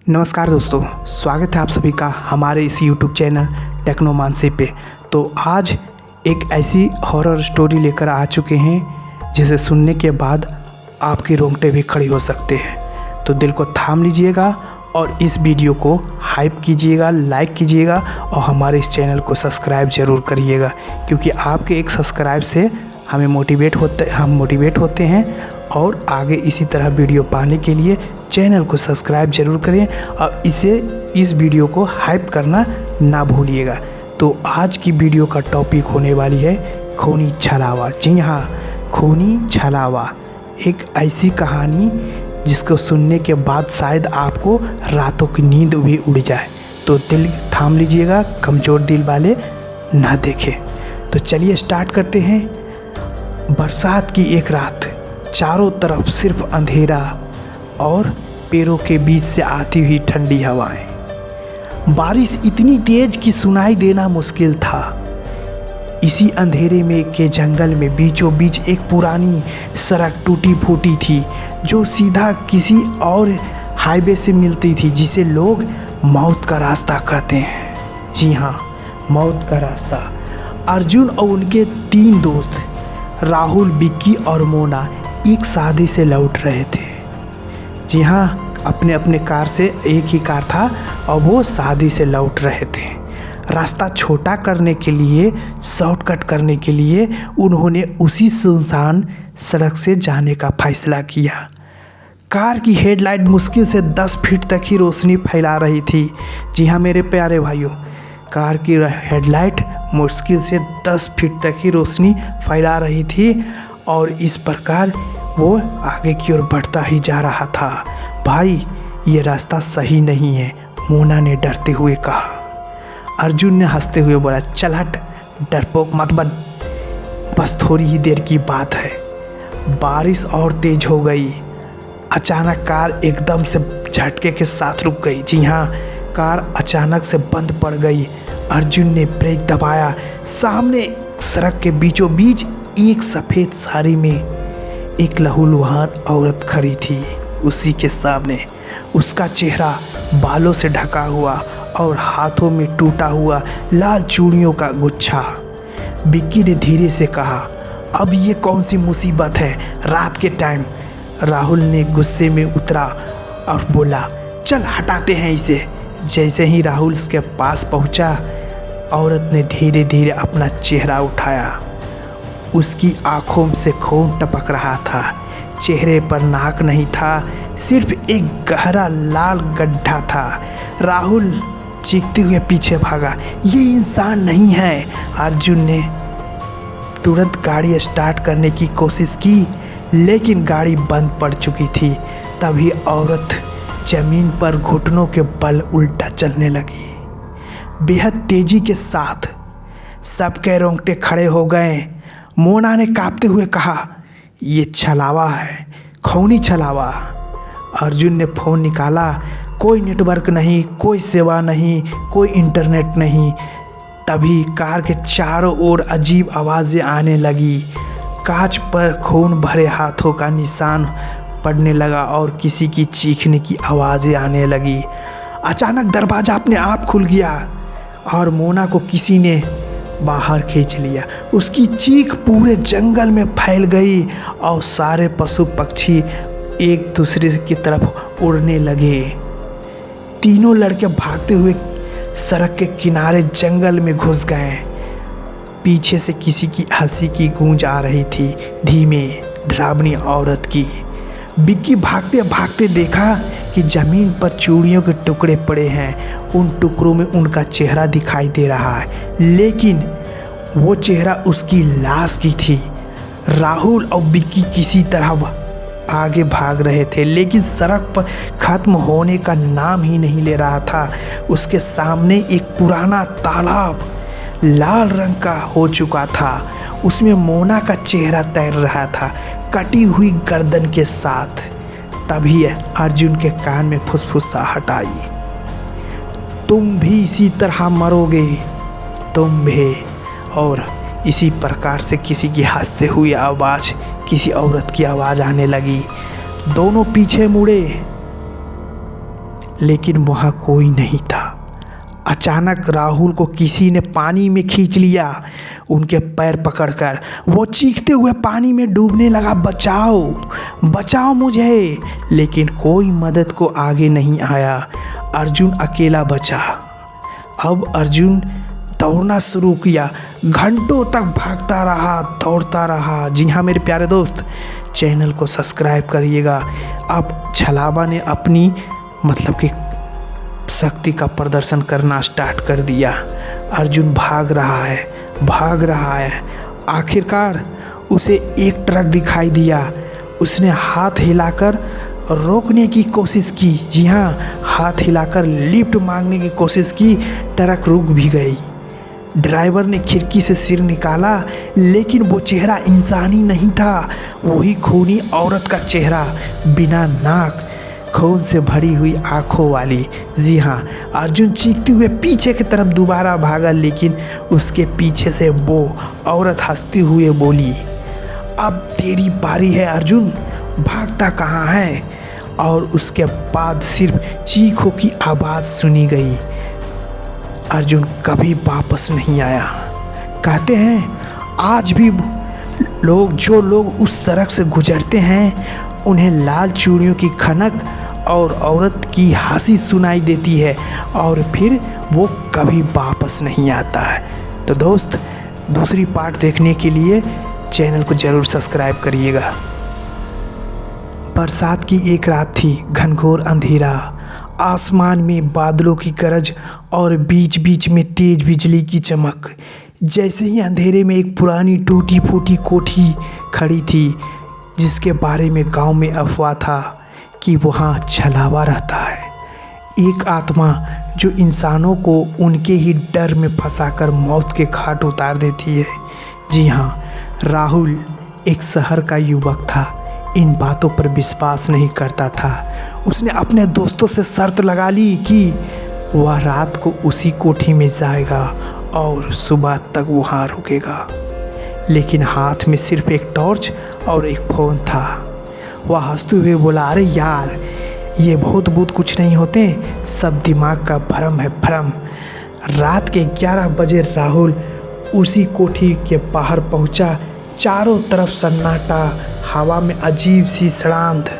नमस्कार दोस्तों, स्वागत है आप सभी का हमारे इस YouTube चैनल टेक्नोमांसी पे। तो आज एक ऐसी हॉरर स्टोरी लेकर आ चुके हैं जिसे सुनने के बाद आपके रोंगटे भी खड़े हो सकते हैं। तो दिल को थाम लीजिएगा और इस वीडियो को हाइप कीजिएगा, लाइक कीजिएगा और हमारे इस चैनल को सब्सक्राइब ज़रूर करिएगा, क्योंकि आपके एक सब्सक्राइब से हम मोटिवेट होते हैं और आगे इसी तरह वीडियो पाने के लिए चैनल को सब्सक्राइब जरूर करें और इस वीडियो को हाइप करना ना भूलिएगा। तो आज की वीडियो का टॉपिक होने वाली है खूनी छलावा। जी हाँ, खूनी छलावा एक ऐसी कहानी जिसको सुनने के बाद शायद आपको रातों की नींद भी उड़ जाए। तो दिल थाम लीजिएगा, कमज़ोर दिल वाले ना देखें। तो चलिए स्टार्ट करते हैं। बरसात की एक रात, चारों तरफ सिर्फ अंधेरा और पेड़ों के बीच से आती हुई ठंडी हवाएं। बारिश इतनी तेज कि सुनाई देना मुश्किल था। इसी अंधेरे में के जंगल में बीचों बीच एक पुरानी सड़क टूटी फूटी थी जो सीधा किसी और हाईवे से मिलती थी, जिसे लोग मौत का रास्ता कहते हैं। जी हाँ, मौत का रास्ता। अर्जुन और उनके 3 दोस्त राहुल, विक्की और मोना एक शादी से लौट रहे थे। जी हाँ, अपने अपने कार से, एक ही कार था और वो शादी से लौट रहे थे। रास्ता छोटा करने के लिए, शॉर्टकट करने के लिए उन्होंने उसी सुनसान सड़क से जाने का फैसला किया। कार की हेडलाइट मुश्किल से 10 फीट तक ही रोशनी फैला रही थी। जी हाँ मेरे प्यारे भाइयों, कार की हेडलाइट मुश्किल से 10 फीट तक ही रोशनी फैला रही थी और इस प्रकार वो आगे की ओर बढ़ता ही जा रहा था। भाई, ये रास्ता सही नहीं है, मोना ने डरते हुए कहा। अर्जुन ने हंसते हुए बोला, चल हट, डरपोक मत बन, बस थोड़ी ही देर की बात है। बारिश और तेज हो गई। अचानक कार एकदम से झटके के साथ रुक गई। जी हाँ, कार अचानक से बंद पड़ गई। अर्जुन ने ब्रेक दबाया। सामने सड़क के बीचों बीच एक सफ़ेद साड़ी में एक लहूलुहान औरत खड़ी थी। उसी के सामने उसका चेहरा बालों से ढका हुआ और हाथों में टूटा हुआ लाल चूड़ियों का गुच्छा। विक्की ने धीरे से कहा, अब ये कौन सी मुसीबत है रात के टाइम। राहुल ने गुस्से में उतरा और बोला, चल हटाते हैं इसे। जैसे ही राहुल उसके पास पहुंचा, औरत ने धीरे धीरे अपना चेहरा उठाया। उसकी आंखों से खून टपक रहा था। चेहरे पर नाक नहीं था, सिर्फ एक गहरा लाल गड्ढा था। राहुल चीखते हुए पीछे भागा, ये इंसान नहीं है। अर्जुन ने तुरंत गाड़ी स्टार्ट करने की कोशिश की, लेकिन गाड़ी बंद पड़ चुकी थी। तभी औरत जमीन पर घुटनों के बल उल्टा चलने लगी। बेहद तेजी के साथ सबके रोंगटे खड़े हो गए। मोना ने कांपते हुए कहा, ये छलावा है, खूनी छलावा। अर्जुन ने फ़ोन निकाला। कोई नेटवर्क नहीं, कोई सेवा नहीं, कोई इंटरनेट नहीं। तभी कार के चारों ओर अजीब आवाज़ें आने लगी। कांच पर खून भरे हाथों का निशान पड़ने लगा और किसी की चीखने की आवाज़ें आने लगी। अचानक दरवाज़ा अपने आप खुल गया और मोना को किसी ने बाहर खींच लिया। उसकी चीख पूरे जंगल में फैल गई और सारे पशु पक्षी एक दूसरे की तरफ उड़ने लगे। तीनों लड़के भागते हुए सड़क के किनारे जंगल में घुस गए। पीछे से किसी की हंसी की गूंज आ रही थी, धीमे, डरावनी औरत की। विक्की भागते भागते देखा कि ज़मीन पर चूड़ियों के टुकड़े पड़े हैं। उन टुकड़ों में उनका चेहरा दिखाई दे रहा है, लेकिन वो चेहरा उसकी लाश की थी। राहुल और विक्की किसी तरह आगे भाग रहे थे, लेकिन सड़क पर ख़त्म होने का नाम ही नहीं ले रहा था। उसके सामने एक पुराना तालाब लाल रंग का हो चुका था। उसमें मोना का चेहरा तैर रहा था, कटी हुई गर्दन के साथ। तभी अर्जुन के कान में फुसफुसाहट आई, तुम भी इसी तरह मरोगे, तुम भी। और इसी प्रकार से किसी की हंसते हुई आवाज़, किसी औरत की आवाज़ आने लगी। दोनों पीछे मुड़े। लेकिन वहाँ कोई नहीं था। अचानक राहुल को किसी ने पानी में खींच लिया, उनके पैर पकड़कर। वो चीखते हुए पानी में डूबने लगा, बचाओ बचाओ मुझे। लेकिन कोई मदद को आगे नहीं आया। अर्जुन अकेला बचा। अब अर्जुन दौड़ना शुरू किया, घंटों तक भागता रहा, दौड़ता रहा। जी हाँ मेरे प्यारे दोस्त, चैनल को सब्सक्राइब करिएगा। अब छलावा ने अपनी कि शक्ति का प्रदर्शन करना स्टार्ट कर दिया। अर्जुन भाग रहा है। आखिरकार उसे एक ट्रक दिखाई दिया। उसने हाथ हिलाकर रोकने की कोशिश की। जी हाँ, हाथ हिलाकर लिफ्ट मांगने की कोशिश की। ट्रक रुक भी गई। ड्राइवर ने खिड़की से सिर निकाला, लेकिन वो चेहरा इंसानी नहीं था। वही खूनी औरत का चेहरा, बिना नाक, खून से भरी हुई आंखों वाली। जी हाँ, अर्जुन चीखते हुए पीछे की तरफ दोबारा भागा, लेकिन उसके पीछे से वो औरत हंसती हुए बोली, अब तेरी बारी है अर्जुन, भागता कहाँ है? और उसके बाद सिर्फ चीखों की आवाज़ सुनी गई। अर्जुन कभी वापस नहीं आया। कहते हैं आज भी जो लोग उस सड़क से गुजरते हैं, उन्हें लाल चूड़ियों की खनक और औरत की हंसी सुनाई देती है, और फिर वो कभी वापस नहीं आता है। तो दोस्त, दूसरी पार्ट देखने के लिए चैनल को ज़रूर सब्सक्राइब करिएगा। बरसात की एक रात थी, घनघोर अंधेरा, आसमान में बादलों की गरज और बीच बीच में तेज बिजली की चमक। जैसे ही अंधेरे में एक पुरानी टूटी फूटी कोठी खड़ी थी, जिसके बारे में गांव में अफवाह था कि वहाँ छलावा रहता है, एक आत्मा जो इंसानों को उनके ही डर में फंसाकर मौत के घाट उतार देती है। जी हाँ, राहुल एक शहर का युवक था, इन बातों पर विश्वास नहीं करता था। उसने अपने दोस्तों से शर्त लगा ली कि वह रात को उसी कोठी में जाएगा और सुबह तक वहाँ रुकेगा। लेकिन हाथ में सिर्फ एक टॉर्च और एक फ़ोन था। वह हंसते हुए बोला, अरे यार, ये भूत कुछ नहीं होते, सब दिमाग का भ्रम है, भ्रम। रात के 11 बजे राहुल उसी कोठी के बाहर पहुंचा। चारों तरफ सन्नाटा, हवा में अजीब सी सड़ांध।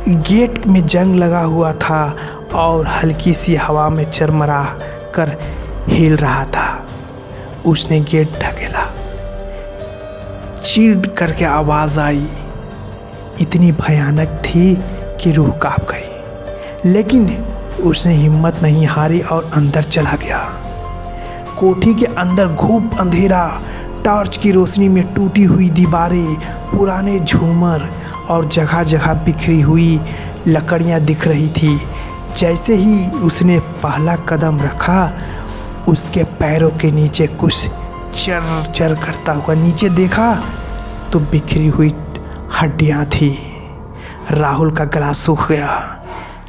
गेट में जंग लगा हुआ था और हल्की सी हवा में चरमरा कर हिल रहा था। उसने गेट ढकेला, चीड़ करके आवाज़ आई। इतनी भयानक थी कि रूह कांप गई, लेकिन उसने हिम्मत नहीं हारी और अंदर चला गया। कोठी के अंदर घूप अंधेरा, टॉर्च की रोशनी में टूटी हुई दीवारें, पुराने झूमर और जगह जगह बिखरी हुई लकड़ियां दिख रही थी। जैसे ही उसने पहला कदम रखा, उसके पैरों के नीचे कुछ चर चर करता हुआ नीचे देखा तो बिखरी हुई हड्डियां थी। राहुल का गला सूख गया,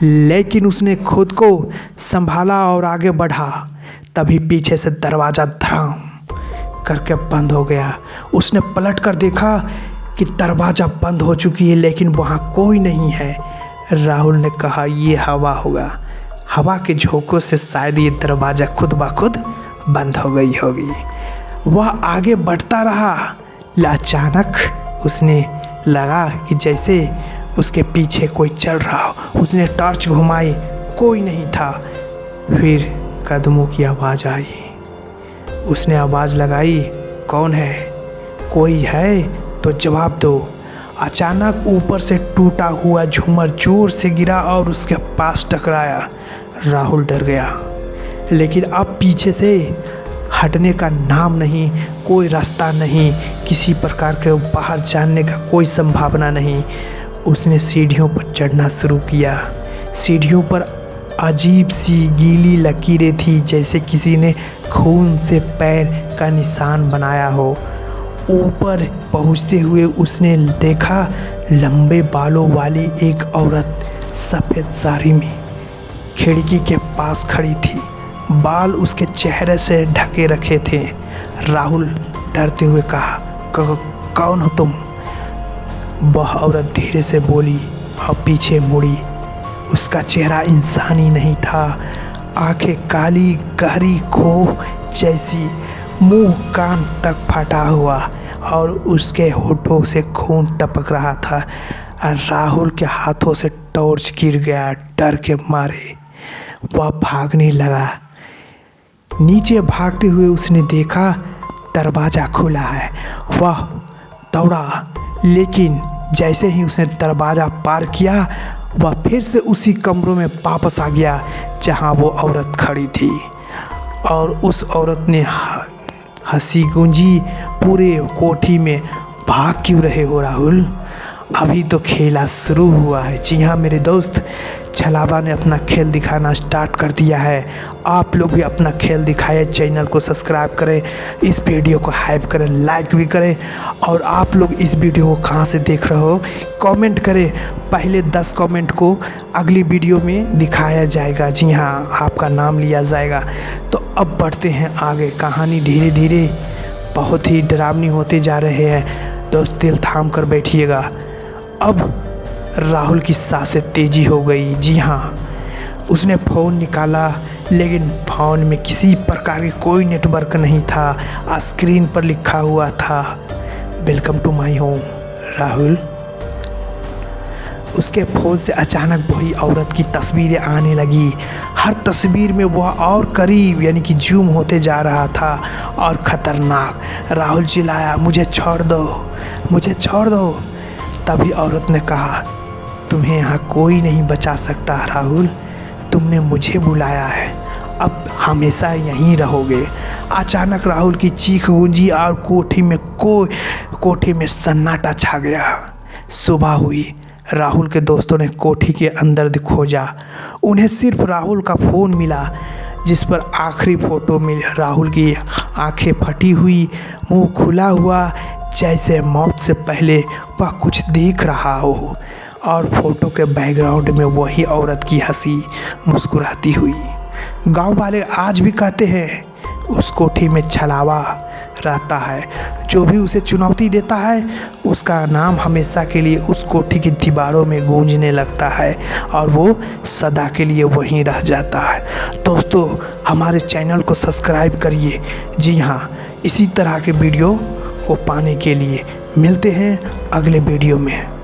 लेकिन उसने खुद को संभाला और आगे बढ़ा। तभी पीछे से दरवाज़ा धड़ाम करके बंद हो गया। उसने पलट कर देखा कि दरवाज़ा बंद हो चुकी है, लेकिन वहाँ कोई नहीं है। राहुल ने कहा, ये हवा होगा, हवा के झोंकों से शायद ये दरवाज़ा खुद ब खुद बंद हो गई होगी। वह आगे बढ़ता रहा। अचानक उसने लगा कि जैसे उसके पीछे कोई चल रहा हो। उसने टॉर्च घुमाई, कोई नहीं था। फिर कदमों की आवाज़ आई। उसने आवाज़ लगाई, कौन है? कोई है तो जवाब दो। अचानक ऊपर से टूटा हुआ झूमर जोर से गिरा और उसके पास टकराया। राहुल डर गया, लेकिन अब पीछे से हटने का नाम नहीं, कोई रास्ता नहीं, किसी प्रकार के बाहर जाने का कोई संभावना नहीं। उसने सीढ़ियों पर चढ़ना शुरू किया। सीढ़ियों पर अजीब सी गीली लकीरें थी, जैसे किसी ने खून से पैर का निशान बनाया हो। ऊपर पहुंचते हुए उसने देखा लंबे बालों वाली एक औरत सफ़ेद साड़ी में खिड़की के पास खड़ी थी। बाल उसके चेहरे से ढके रखे थे। राहुल डरते हुए कहा, कौन हो तुम? वह औरत धीरे से बोली और पीछे मुड़ी। उसका चेहरा इंसानी नहीं था। आंखें काली गहरी खो जैसी, मुंह कान तक फटा हुआ और उसके होठों से खून टपक रहा था। और राहुल के हाथों से टॉर्च गिर गया। डर के मारे वह भागने लगा। नीचे भागते हुए उसने देखा दरवाज़ा खुला है। वह दौड़ा, लेकिन जैसे ही उसने दरवाज़ा पार किया वह फिर से उसी कमरों में वापस आ गया जहां वो औरत खड़ी थी। और उस औरत ने हंसी गूंजी, पूरे कोठी में भाग क्यों रहे हो राहुल? अभी तो खेला शुरू हुआ है। जी हाँ मेरे दोस्त, छलावा ने अपना खेल दिखाना स्टार्ट कर दिया है। आप लोग भी अपना खेल दिखाएं, चैनल को सब्सक्राइब करें, इस वीडियो को हाइप करें, लाइक भी करें। और आप लोग इस वीडियो को कहाँ से देख रहे हो कमेंट करें। पहले 10 कमेंट को अगली वीडियो में दिखाया जाएगा। जी हाँ, आपका नाम लिया जाएगा। तो अब बढ़ते हैं आगे। कहानी धीरे धीरे बहुत ही डरावनी होते जा रहे हैं। दोस्त दिल थाम कर बैठिएगा। अब राहुल की सांसें तेजी हो गई। जी हाँ, उसने फ़ोन निकाला, लेकिन फ़ोन में किसी प्रकार की कोई नेटवर्क नहीं था। स्क्रीन पर लिखा हुआ था welcome to my home Rahul. उसके फ़ोन से अचानक वही औरत की तस्वीरें आने लगी। हर तस्वीर में वह और करीब यानी कि जूम होते जा रहा था और ख़तरनाक। राहुल चिल्लाया, मुझे छोड़ दो, मुझे छोड़ दो। तभी औरत ने कहा, तुम्हें यहाँ कोई नहीं बचा सकता राहुल, तुमने मुझे बुलाया है, अब हमेशा यहीं रहोगे। अचानक राहुल की चीख गूंजी और कोठी में सन्नाटा छा गया। सुबह हुई। राहुल के दोस्तों ने कोठी के अंदर खोजा। उन्हें सिर्फ राहुल का फ़ोन मिला, जिस पर आखिरी फ़ोटो में राहुल की आंखें फटी हुई, मुंह खुला हुआ, जैसे मौत से पहले वह कुछ देख रहा हो। और फोटो के बैकग्राउंड में वही औरत की हंसी मुस्कुराती हुई। गांव वाले आज भी कहते हैं उस कोठी में छलावा रहता है। जो भी उसे चुनौती देता है उसका नाम हमेशा के लिए उस कोठी की दीवारों में गूंजने लगता है और वो सदा के लिए वहीं रह जाता है। दोस्तों, हमारे चैनल को सब्सक्राइब करिए। जी हाँ, इसी तरह के वीडियो को पाने के लिए मिलते हैं अगले वीडियो में।